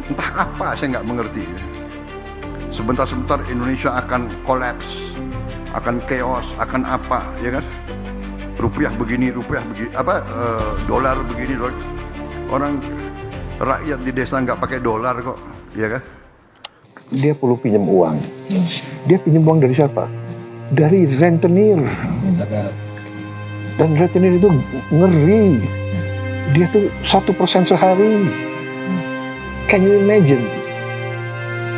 entah apa, saya nggak mengerti. Sebentar-sebentar Indonesia akan kolaps, akan chaos, akan apa, ya kan? Rupiah begini, dolar begini, orang rakyat di desa nggak pakai dolar kok, ya kan? Dia perlu pinjam uang. Dia pinjam uang dari siapa? Dari rentenir. Dan rentenir itu ngeri. Dia tuh 1% sehari. Can you imagine?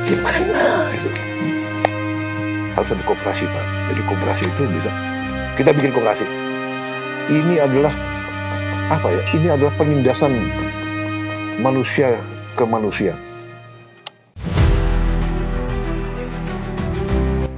Gimana itu? Harus ada koperasi, Pak. Jadi koperasi itu bisa. Kita bikin koperasi. Ini adalah apa ya? Ini adalah penindasan manusia ke manusia.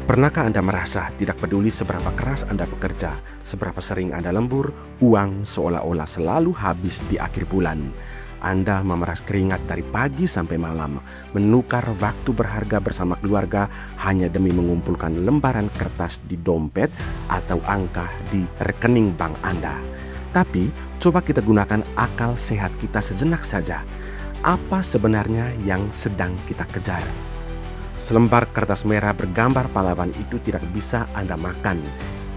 Pernahkah Anda merasa tidak peduli seberapa keras Anda bekerja, seberapa sering Anda lembur, uang seolah-olah selalu habis di akhir bulan? Anda memeras keringat dari pagi sampai malam, menukar waktu berharga bersama keluarga hanya demi mengumpulkan lembaran kertas di dompet atau angka di rekening bank Anda. Tapi, coba kita gunakan akal sehat kita sejenak saja. Apa sebenarnya yang sedang kita kejar? Selembar kertas merah bergambar pahlawan itu tidak bisa Anda makan.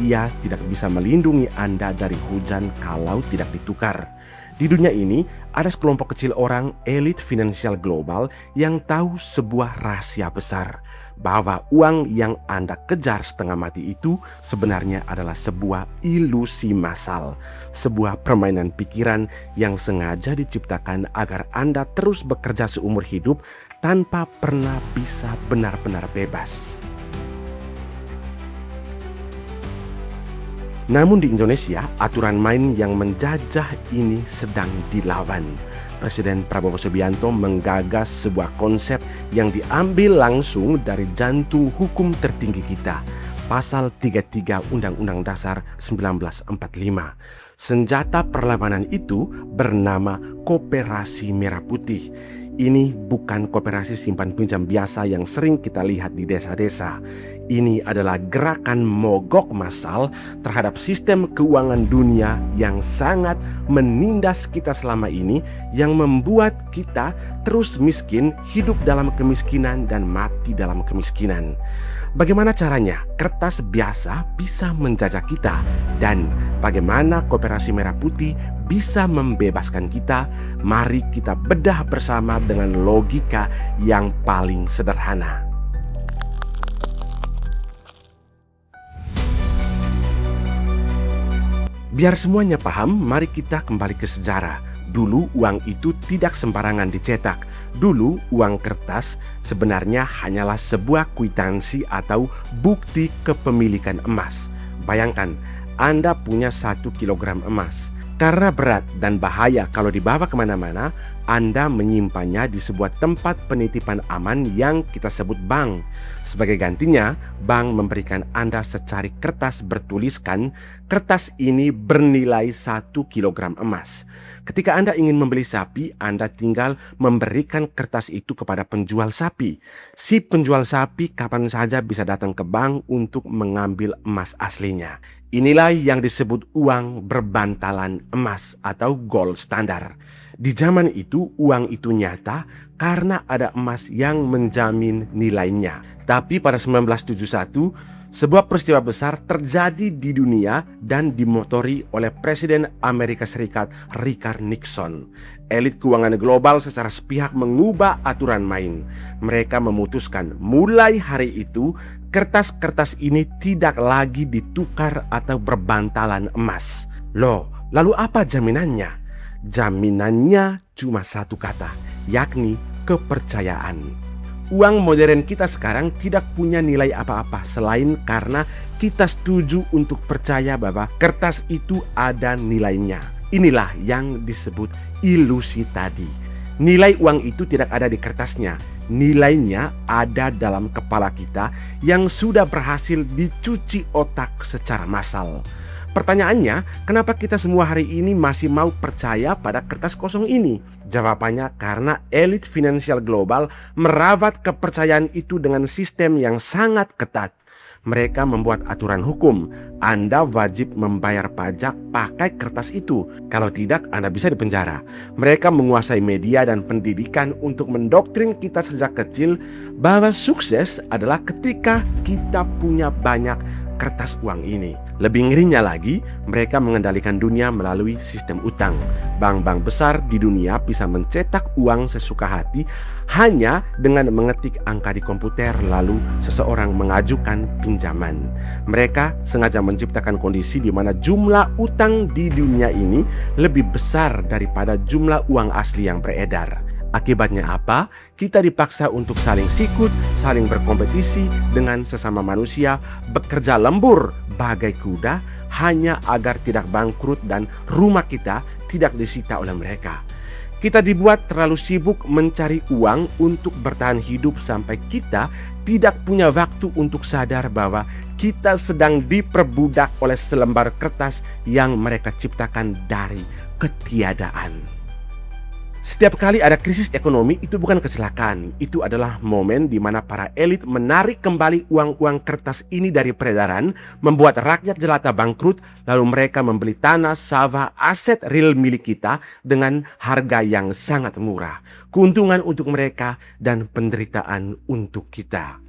Ia tidak bisa melindungi Anda dari hujan kalau tidak ditukar. Di dunia ini, ada sekelompok kecil orang elit finansial global yang tahu sebuah rahasia besar, bahwa uang yang Anda kejar setengah mati itu sebenarnya adalah sebuah ilusi massal, sebuah permainan pikiran yang sengaja diciptakan agar Anda terus bekerja seumur hidup tanpa pernah bisa benar-benar bebas. Namun di Indonesia, aturan main yang menjajah ini sedang dilawan. Presiden Prabowo Subianto menggagas sebuah konsep yang diambil langsung dari jantung hukum tertinggi kita, Pasal 33 Undang-Undang Dasar 1945. Senjata perlawanan itu bernama Koperasi Merah Putih. Ini bukan koperasi simpan pinjam biasa yang sering kita lihat di desa-desa. Ini adalah gerakan mogok massal terhadap sistem keuangan dunia yang sangat menindas kita selama ini, yang membuat kita terus miskin, hidup dalam kemiskinan dan mati dalam kemiskinan. Bagaimana caranya kertas biasa bisa menjajah kita, dan bagaimana Koperasi Merah Putih bisa membebaskan kita? Mari kita bedah bersama dengan logika yang paling sederhana. Biar semuanya paham, mari kita kembali ke sejarah. Dulu uang itu tidak sembarangan dicetak. Dulu uang kertas sebenarnya hanyalah sebuah kwitansi atau bukti kepemilikan emas. Bayangkan, Anda punya 1 kilogram emas. Karena berat dan bahaya kalau dibawa kemana-mana, Anda menyimpannya di sebuah tempat penitipan aman yang kita sebut bank. Sebagai gantinya, bank memberikan Anda secari kertas bertuliskan, kertas ini bernilai 1 kilogram emas. Ketika Anda ingin membeli sapi, Anda tinggal memberikan kertas itu kepada penjual sapi. Si penjual sapi kapan saja bisa datang ke bank untuk mengambil emas aslinya. Inilah yang disebut uang berbantalan emas atau gold standar. Di zaman itu uang itu nyata karena ada emas yang menjamin nilainya. Tapi pada 1971, sebuah peristiwa besar terjadi di dunia dan dimotori oleh Presiden Amerika Serikat Richard Nixon. Elit keuangan global secara sepihak mengubah aturan main. Mereka memutuskan mulai hari itu kertas-kertas ini tidak lagi ditukar atau berbantalan emas. Loh, lalu apa jaminannya? Jaminannya cuma satu kata, yakni kepercayaan. Uang modern kita sekarang tidak punya nilai apa-apa selain karena kita setuju untuk percaya bahwa kertas itu ada nilainya. Inilah yang disebut ilusi tadi. Nilai uang itu tidak ada di kertasnya. Nilainya ada dalam kepala kita yang sudah berhasil dicuci otak secara massal. Pertanyaannya, kenapa kita semua hari ini masih mau percaya pada kertas kosong ini? Jawabannya karena elit finansial global merawat kepercayaan itu dengan sistem yang sangat ketat. Mereka membuat aturan hukum. Anda wajib membayar pajak pakai kertas itu. Kalau tidak, Anda bisa dipenjara. Mereka menguasai media dan pendidikan untuk mendoktrin kita sejak kecil bahwa sukses adalah ketika kita punya banyak kertas uang ini. Lebih ngerinya lagi, mereka mengendalikan dunia melalui sistem utang. Bank-bank besar di dunia bisa mencetak uang sesuka hati hanya dengan mengetik angka di komputer lalu seseorang mengajukan pinjaman. Mereka sengaja menciptakan kondisi di mana jumlah utang di dunia ini lebih besar daripada jumlah uang asli yang beredar. Akibatnya apa? Kita dipaksa untuk saling sikut, saling berkompetisi dengan sesama manusia, bekerja lembur bagai kuda hanya agar tidak bangkrut dan rumah kita tidak disita oleh mereka. Kita dibuat terlalu sibuk mencari uang untuk bertahan hidup sampai kita tidak punya waktu untuk sadar bahwa kita sedang diperbudak oleh selembar kertas yang mereka ciptakan dari ketiadaan. Setiap kali ada krisis ekonomi, itu bukan kecelakaan. Itu adalah momen di mana para elit menarik kembali uang-uang kertas ini dari peredaran, membuat rakyat jelata bangkrut, lalu mereka membeli tanah, sawah, aset real milik kita dengan harga yang sangat murah. Keuntungan untuk mereka dan penderitaan untuk kita.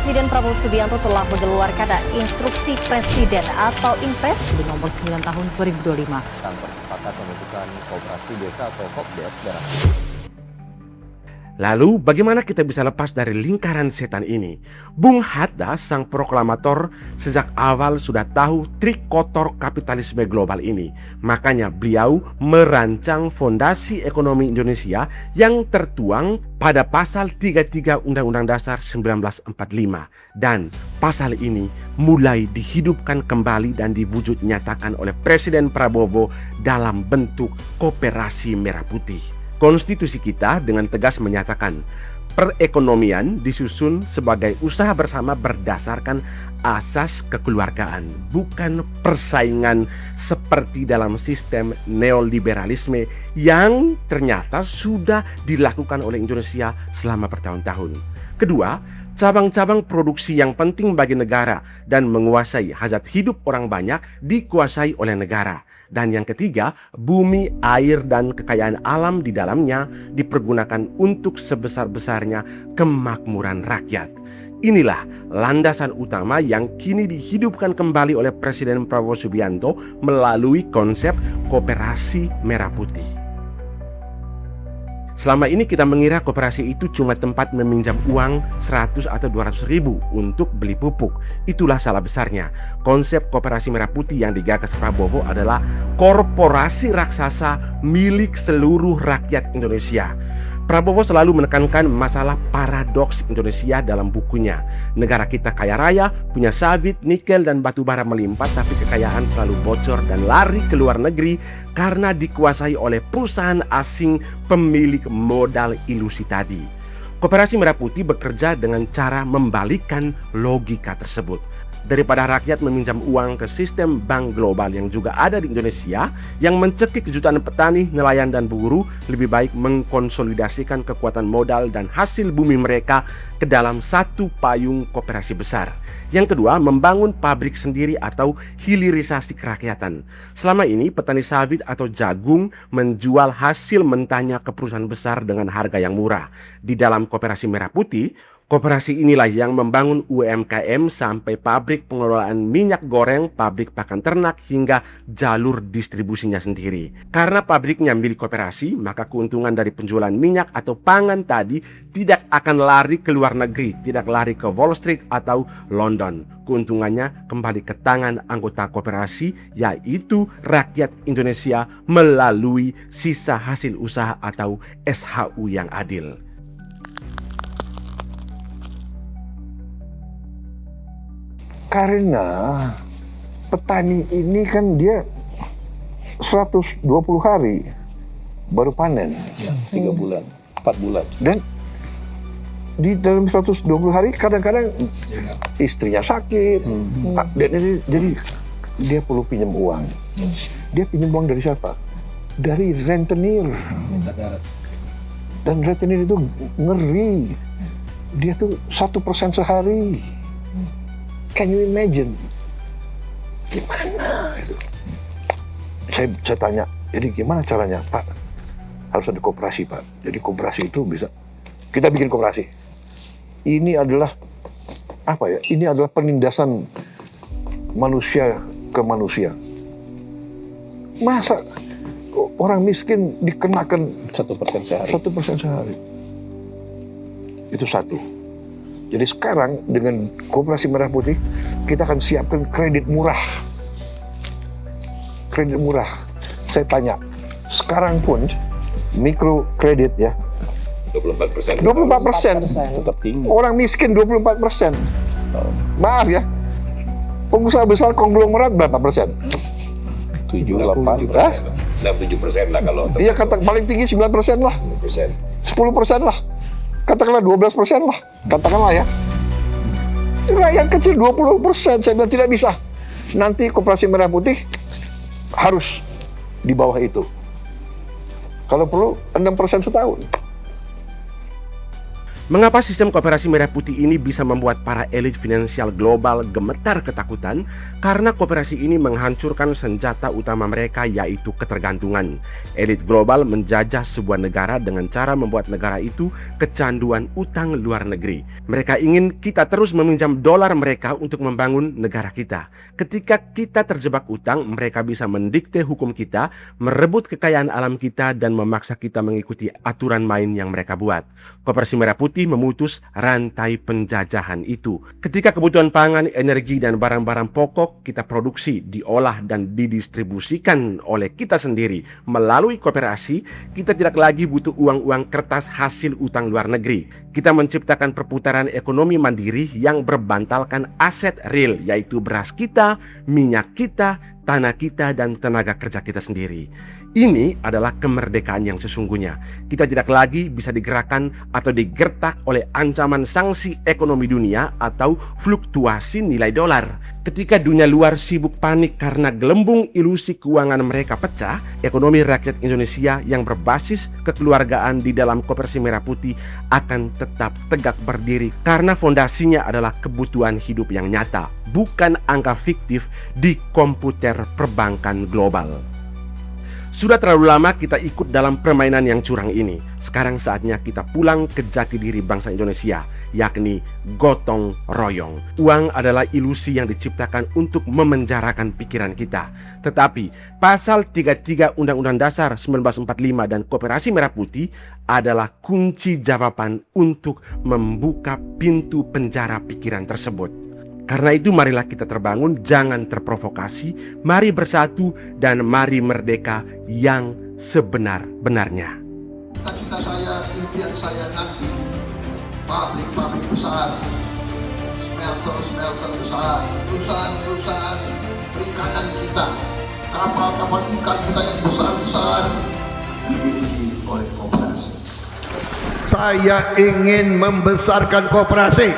Presiden Prabowo Subianto telah mengeluarkan Instruksi Presiden atau Inpres di nomor 9 tahun 2025. Tentang percepatan pembentukan koperasi desa atau Kopdes daerah. Lalu bagaimana kita bisa lepas dari lingkaran setan ini? Bung Hatta, sang proklamator, sejak awal sudah tahu trik kotor kapitalisme global ini. Makanya beliau merancang fondasi ekonomi Indonesia yang tertuang pada pasal 33 Undang-Undang Dasar 1945. Dan pasal ini mulai dihidupkan kembali dan diwujud nyatakan oleh Presiden Prabowo dalam bentuk Koperasi Merah Putih. Konstitusi kita dengan tegas menyatakan perekonomian disusun sebagai usaha bersama berdasarkan asas kekeluargaan, bukan persaingan seperti dalam sistem neoliberalisme yang ternyata sudah dilakukan oleh Indonesia selama bertahun-tahun. Kedua, cabang-cabang produksi yang penting bagi negara dan menguasai hajat hidup orang banyak dikuasai oleh negara. Dan yang ketiga, bumi, air, dan kekayaan alam di dalamnya dipergunakan untuk sebesar-besarnya kemakmuran rakyat. Inilah landasan utama yang kini dihidupkan kembali oleh Presiden Prabowo Subianto melalui konsep Koperasi Merah Putih. Selama ini kita mengira koperasi itu cuma tempat meminjam uang 100 atau 200 ribu untuk beli pupuk. Itulah salah besarnya. Konsep Koperasi Merah Putih yang digagas Prabowo adalah korporasi raksasa milik seluruh rakyat Indonesia. Prabowo selalu menekankan masalah paradoks Indonesia dalam bukunya. Negara kita kaya raya, punya sawit, nikel, dan batu bara melimpah, tapi kekayaan selalu bocor dan lari ke luar negeri karena dikuasai oleh perusahaan asing pemilik modal ilusi tadi. Koperasi Merah Putih bekerja dengan cara membalikkan logika tersebut. Daripada rakyat meminjam uang ke sistem bank global yang juga ada di Indonesia yang mencekik jutaan petani, nelayan, dan buruh, lebih baik mengkonsolidasikan kekuatan modal dan hasil bumi mereka ke dalam satu payung koperasi besar. Yang kedua, membangun pabrik sendiri atau hilirisasi kerakyatan. Selama ini petani sawit atau jagung menjual hasil mentahnya ke perusahaan besar dengan harga yang murah. Di dalam Koperasi Merah Putih, koperasi inilah yang membangun UMKM sampai pabrik pengelolaan minyak goreng, pabrik pakan ternak, hingga jalur distribusinya sendiri. Karena pabriknya milik koperasi, maka keuntungan dari penjualan minyak atau pangan tadi tidak akan lari ke luar negeri, tidak lari ke Wall Street atau London. Keuntungannya kembali ke tangan anggota koperasi, yaitu rakyat Indonesia melalui sisa hasil usaha atau SHU yang adil. Karena petani ini kan dia 120 hari baru panen. Ya, 3 bulan, 4 bulan. Dan di dalam 120 hari kadang-kadang istrinya sakit. Dan jadi dia perlu pinjam uang. Dia pinjam uang dari siapa? Dari rentenir. Dan retenir itu ngeri. Dia tuh 1% sehari. Can you imagine? Gimana itu? Saya tanya, jadi gimana caranya, Pak? Harus ada koperasi, Pak. Jadi koperasi itu bisa, kita bikin koperasi. Ini adalah apa ya? Ini adalah penindasan manusia ke manusia. Masa orang miskin dikenakan 1% sehari. 1% sehari? Itu satu. Jadi sekarang dengan Koperasi Merah Putih kita akan siapkan kredit murah. Kredit murah. Saya tanya, sekarang pun mikro kredit ya 24%. 24%. Tetap tinggi. Orang miskin 24%. Maaf ya. Pengusaha besar konglomerat berapa persen? 7-8%. Hah? 6-7% lah kalau Iya, kata paling tinggi 9% lah. 10%. 10% lah. Katakanlah 12% lah. Katakanlah ya. Rakyat kecil 20%. Saya bilang tidak bisa. Nanti Koperasi Merah Putih harus di bawah itu. Kalau perlu 6% setahun. Mengapa sistem Koperasi Merah Putih ini bisa membuat para elit finansial global gemetar ketakutan? Karena koperasi ini menghancurkan senjata utama mereka, yaitu ketergantungan. Elit global menjajah sebuah negara dengan cara membuat negara itu kecanduan utang luar negeri. Mereka ingin kita terus meminjam dolar mereka untuk membangun negara kita. Ketika kita terjebak utang, mereka bisa mendikte hukum kita, merebut kekayaan alam kita, dan memaksa kita mengikuti aturan main yang mereka buat. Koperasi Merah Putih memutus rantai penjajahan itu. Ketika kebutuhan pangan, energi, dan barang-barang pokok kita produksi, diolah, dan didistribusikan oleh kita sendiri melalui koperasi, kita tidak lagi butuh uang-uang kertas hasil utang luar negeri. Kita menciptakan perputaran ekonomi mandiri yang berbantalkan aset real, yaitu beras kita, minyak kita, tanah kita, dan tenaga kerja kita sendiri. Ini adalah kemerdekaan yang sesungguhnya. Kita tidak lagi bisa digerakkan atau digertak oleh ancaman sanksi ekonomi dunia atau fluktuasi nilai dolar. Ketika dunia luar sibuk panik karena gelembung ilusi keuangan mereka pecah, ekonomi rakyat Indonesia yang berbasis kekeluargaan di dalam Koperasi Merah Putih akan tetap tegak berdiri karena fondasinya adalah kebutuhan hidup yang nyata, bukan angka fiktif di komputer perbankan global. Sudah terlalu lama kita ikut dalam permainan yang curang ini. Sekarang saatnya kita pulang ke jati diri bangsa Indonesia, yakni gotong royong. Uang adalah ilusi yang diciptakan untuk memenjarakan pikiran kita. Tetapi pasal 33 Undang-Undang Dasar 1945 dan Koperasi Merah Putih adalah kunci jawaban untuk membuka pintu penjara pikiran tersebut. Karena itu marilah kita terbangun, jangan terprovokasi, mari bersatu, dan mari merdeka yang sebenar-benarnya. Cita-cita saya, impian saya nanti, pabrik-pabrik besar, smelter-smelter besar, perusahaan-perusahaan perikanan kita, kapal-kapal ikan kita yang besar-besar dimiliki oleh koperasi. Saya ingin membesarkan koperasi.